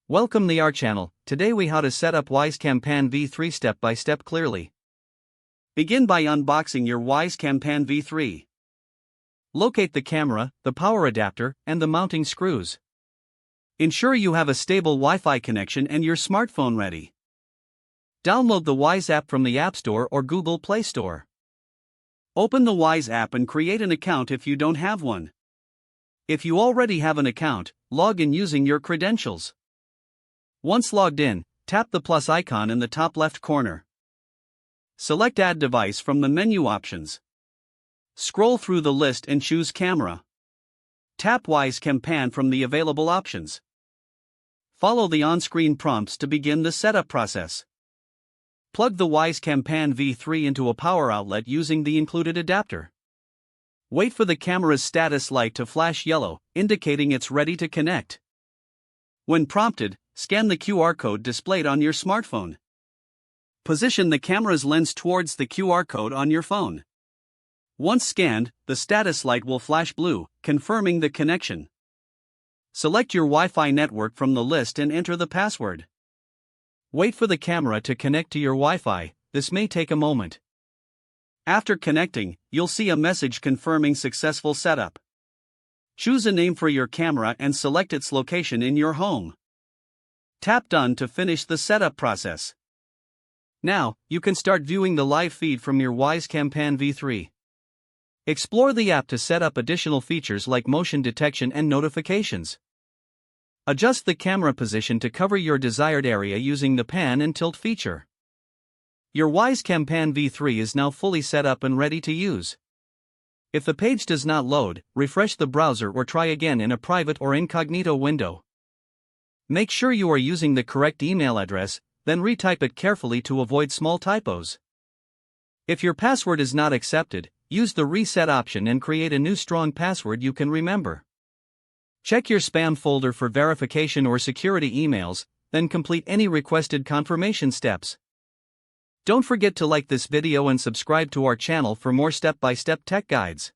Welcome to our channel. Today we how to set up Wyze Cam Pan V3 step by step clearly. Begin by unboxing your Wyze Cam Pan V3. Locate the camera, the power adapter, and the mounting screws. Ensure you have a stable Wi-Fi connection and your smartphone ready. Download the Wyze app from the App Store or Google Play Store. Open the Wyze app and create an account if you don't have one. If you already have an account, log in using your credentials. Once logged in, tap the plus icon in the top left corner. Select Add Device from the menu options. Scroll through the list and choose Camera. Tap Wyze Cam Pan from the available options. Follow the on-screen prompts to begin the setup process. Plug the Wyze Cam Pan V3 into a power outlet using the included adapter. Wait for the camera's status light to flash yellow, indicating it's ready to connect. When prompted, scan the QR code displayed on your smartphone. Position the camera's lens towards the QR code on your phone. Once scanned, the status light will flash blue, confirming the connection. Select your Wi-Fi network from the list and enter the password. Wait for the camera to connect to your Wi-Fi. This may take a moment. After connecting, you'll see a message confirming successful setup. Choose a name for your camera and select its location in your home. Tap Done to finish the setup process. Now, you can start viewing the live feed from your Wyze Cam Pan V3. Explore the app to set up additional features like motion detection and notifications. Adjust the camera position to cover your desired area using the pan and tilt feature. Your Wyze Cam Pan V3 is now fully set up and ready to use. If the page does not load, refresh the browser or try again in a private or incognito window. Make sure you are using the correct email address, then retype it carefully to avoid small typos. If your password is not accepted, use the reset option and create a new strong password you can remember. Check your spam folder for verification or security emails, then complete any requested confirmation steps. Don't forget to like this video and subscribe to our channel for more step-by-step tech guides.